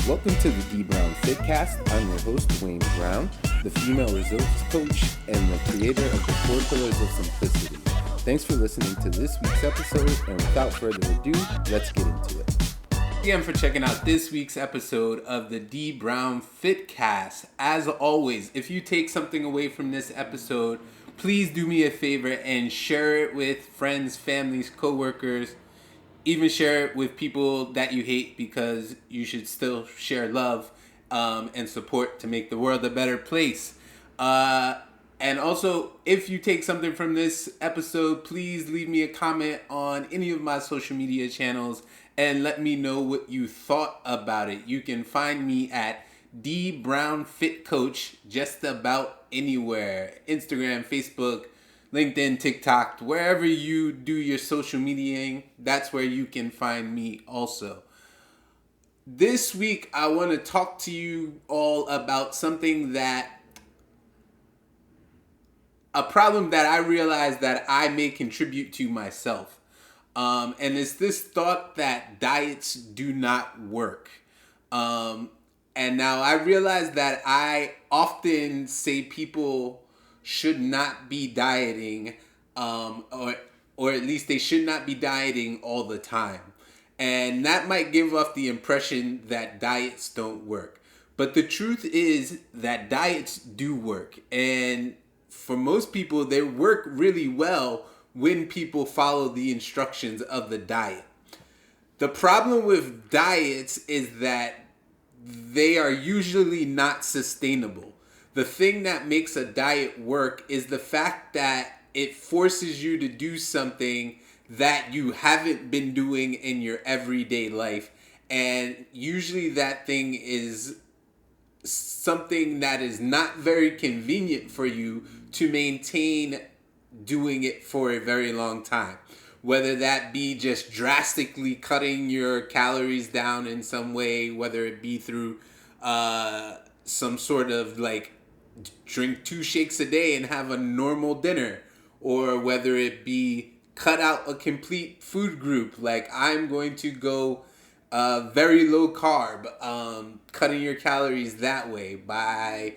Welcome to the D Brown Fitcast. I'm your host, Dwayne Brown, the female resilience coach and the creator of the 4 Pillars of Simplicity. Thanks for listening to this week's episode, and without further ado, let's get into it. Again, for checking out this week's episode of the D Brown Fitcast. As always, if you take something away from this episode, please do me a favor and share it with friends, families, coworkers. Even share it with people that you hate, because you should still share love and support to make the world a better place. And also, if you take something from this episode, please leave me a comment on any of my social media channels and let me know what you thought about it. You can find me at D Brown Fit Coach just about anywhere. Instagram, Facebook, LinkedIn, TikTok, wherever you do your social mediaing, that's where you can find me also. This week, I want to talk to you all about a problem that I realize that I may contribute to myself. And it's this thought that diets do not work. And now I realize that I often say people should not be dieting, or at least they should not be dieting all the time. And that might give off the impression that diets don't work. But the truth is that diets do work. And for most people, they work really well when people follow the instructions of the diet. The problem with diets is that they are usually not sustainable. The thing that makes a diet work is the fact that it forces you to do something that you haven't been doing in your everyday life. And usually that thing is something that is not very convenient for you to maintain doing it for a very long time. Whether that be just drastically cutting your calories down in some way, whether it be through some sort of like drink 2 shakes a day and have a normal dinner, or whether it be cut out a complete food group, like I'm going to go very low carb, cutting your calories that way by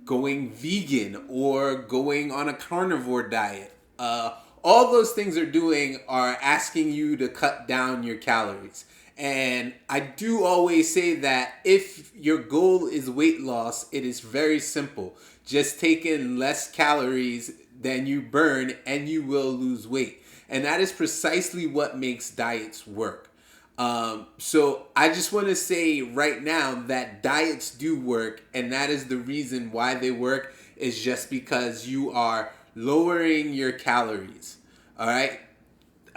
going vegan or going on a carnivore diet. All those things are doing are asking you to cut down your calories. And I do always say that if your goal is weight loss, it is very simple. Just take in less calories than you burn and you will lose weight. And that is precisely what makes diets work. So I just want to say right now that diets do work, and that is the reason why they work, is just because you are lowering your calories. All right?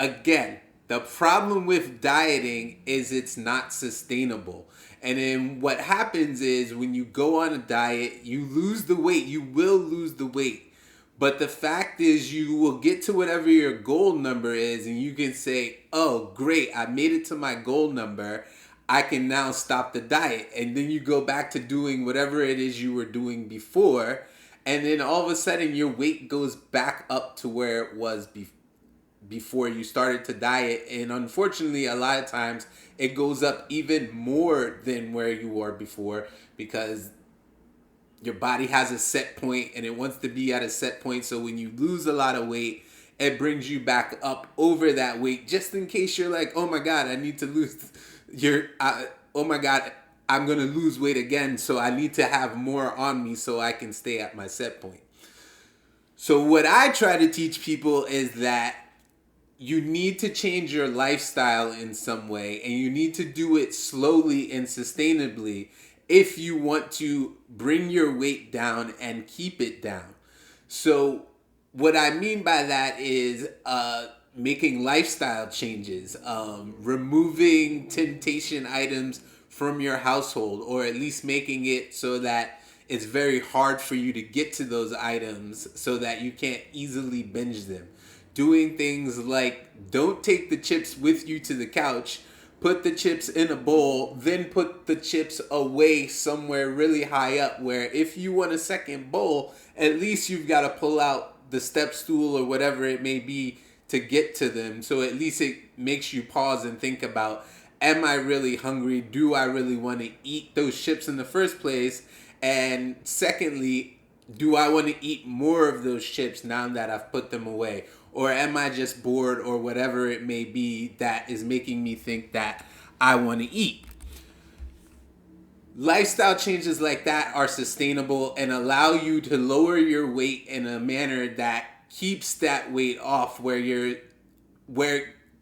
Again, the problem with dieting is it's not sustainable. And then what happens is when you go on a diet, you lose the weight. You will lose the weight. But the fact is you will get to whatever your goal number is, and you can say, oh, great, I made it to my goal number. I can now stop the diet. And then you go back to doing whatever it is you were doing before. And then all of a sudden your weight goes back up to where it was before you started to diet. And unfortunately, a lot of times it goes up even more than where you were before, because your body has a set point and it wants to be at a set point. So when you lose a lot of weight, it brings you back up over that weight, just in case you're like, oh my God, I need to lose oh my God, I'm going to lose weight again. So I need to have more on me so I can stay at my set point. So what I try to teach people is that you need to change your lifestyle in some way, and you need to do it slowly and sustainably if you want to bring your weight down and keep it down. So what I mean by that is making lifestyle changes, removing temptation items from your household, or at least making it so that it's very hard for you to get to those items so that you can't easily binge them. Doing things like don't take the chips with you to the couch, put the chips in a bowl, then put the chips away somewhere really high up where if you want a second bowl, at least you've got to pull out the step stool or whatever it may be to get to them. So at least it makes you pause and think about am I really hungry? Do I really want to eat those chips in the first place? And secondly, do I want to eat more of those chips now that I've put them away? Or am I just bored or whatever it may be that is making me think that I want to eat? Lifestyle changes like that are sustainable and allow you to lower your weight in a manner that keeps that weight off where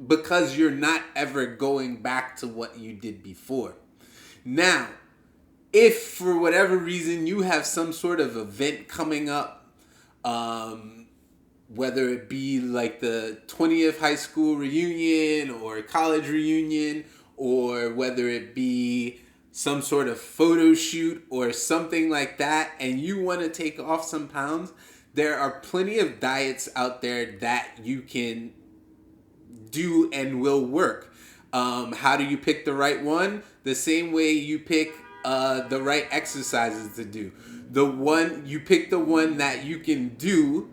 because you're not ever going back to what you did before. Now, if for whatever reason you have some sort of event coming up, whether it be like the 20th high school reunion or college reunion, or whether it be some sort of photo shoot or something like that, and you want to take off some pounds, there are plenty of diets out there that you can do and will work. How do you pick the right one? The same way you pick the right exercises to do. You pick the one that you can do,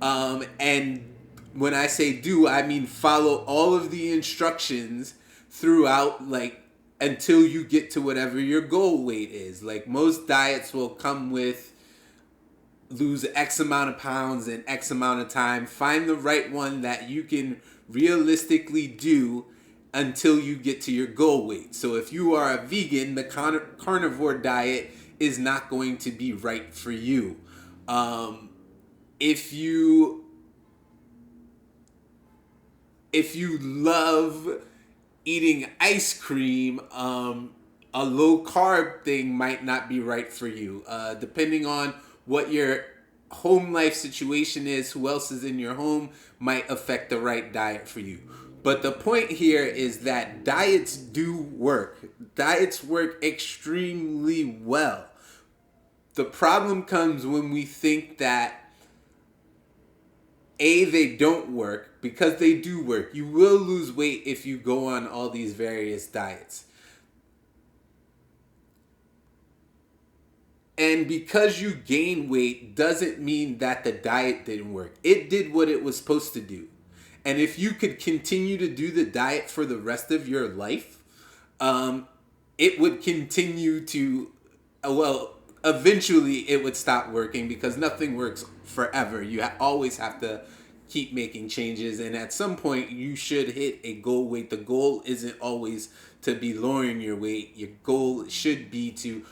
and when I say do, I mean follow all of the instructions throughout, like until you get to whatever your goal weight is. Like most diets will come with lose X amount of pounds in X amount of time. Find the right one that you can realistically do until you get to your goal weight. So if you are a vegan, the carnivore diet is not going to be right for you. If you love eating ice cream, a low carb thing might not be right for you. Depending on what your home life situation is, who else is in your home, might affect the right diet for you. But the point here is that diets do work. Diets work extremely well. The problem comes when we think that they don't work, because they do work. You will lose weight if you go on all these various diets. And because you gain weight doesn't mean that the diet didn't work. It did what it was supposed to do. And if you could continue to do the diet for the rest of your life, it would continue to, eventually it would stop working, because nothing works forever. You always have to keep making changes. And at some point, you should hit a goal weight. The goal isn't always to be lowering your weight. Your goal should be to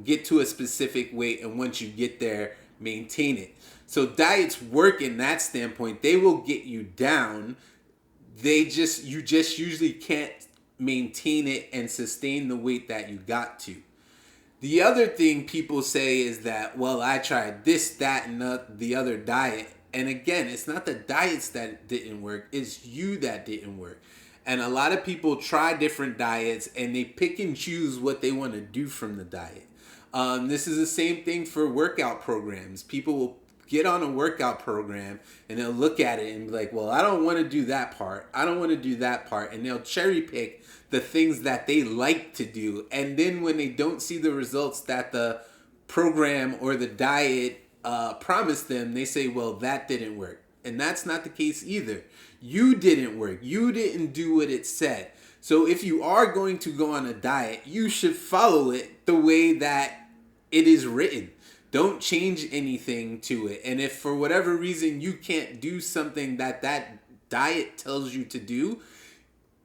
get to a specific weight, and once you get there, maintain it. So diets work in that standpoint. They will get you down. You just usually can't maintain it and sustain the weight that you got to. The other thing people say is that, well, I tried this, that, and the other diet. And again, it's not the diets that didn't work. It's you that didn't work. And a lot of people try different diets and they pick and choose what they want to do from the diet. This is the same thing for workout programs. People will get on a workout program and they'll look at it and be like, well, I don't want to do that part. I don't want to do that part. And they'll cherry pick the things that they like to do. And then when they don't see the results that the program or the diet promised them, they say, well, that didn't work. And that's not the case either. You didn't work. You didn't do what it said. So if you are going to go on a diet, you should follow it the way that it is written. Don't change anything to it. And if for whatever reason you can't do something that diet tells you to do,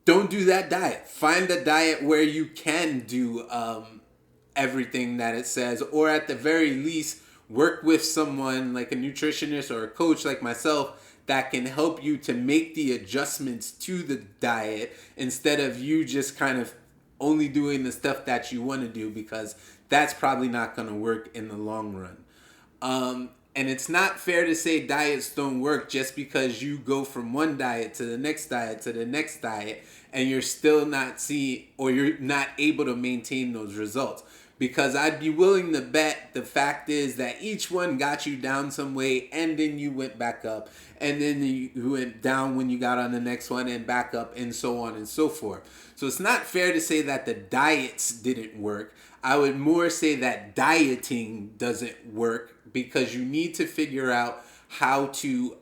don't do that diet. Find a diet where you can do everything that it says, or at the very least, work with someone like a nutritionist or a coach like myself that can help you to make the adjustments to the diet, instead of you just kind of only doing the stuff that you want to do, because that's probably not going to work in the long run. And it's not fair to say diets don't work just because you go from one diet to the next diet to the next diet and you're still not you're not able to maintain those results. Because I'd be willing to bet the fact is that each one got you down some weight, and then you went back up, and then you went down when you got on the next one, and back up, and so on and so forth. So it's not fair to say that the diets didn't work. I would more say that dieting doesn't work, because you need to figure out how to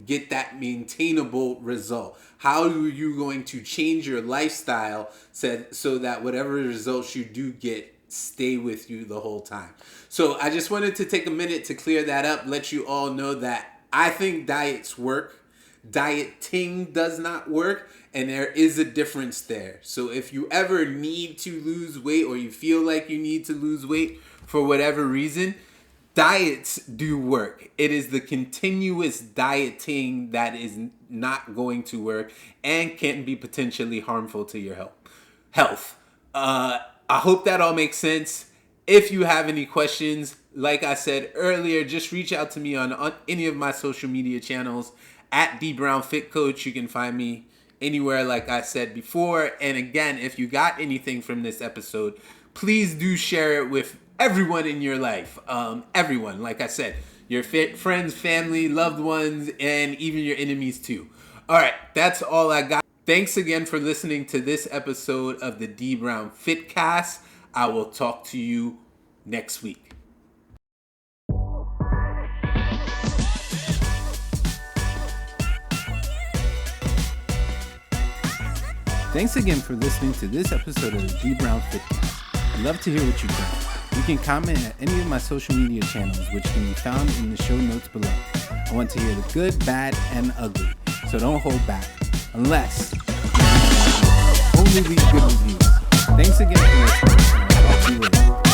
get that maintainable result? How are you going to change your lifestyle so that whatever results you do get stay with you the whole time? So I just wanted to take a minute to clear that up, let you all know that I think diets work. Dieting does not work, and there is a difference there. So if you ever need to lose weight, or you feel like you need to lose weight for whatever reason, diets do work. It is the continuous dieting that is not going to work and can be potentially harmful to your health. I hope that all makes sense. If you have any questions, like I said earlier, just reach out to me on any of my social media channels at D Brown Fit Coach. You can find me anywhere, like I said before. And again, if you got anything from this episode, please do share it with everyone in your life. Everyone, like I said, your friends, family, loved ones, and even your enemies too. All right, that's all I got. Thanks again for listening to this episode of the D Brown Fitcast. I will talk to you next week. Thanks again for listening to this episode of the D Brown Fitcast. I'd love to hear what you think. You can comment at any of my social media channels, which can be found in the show notes below. I want to hear the good, bad, and ugly, so don't hold back. Unless only leave good reviews. Thanks again for listening, and I'll talk to you later.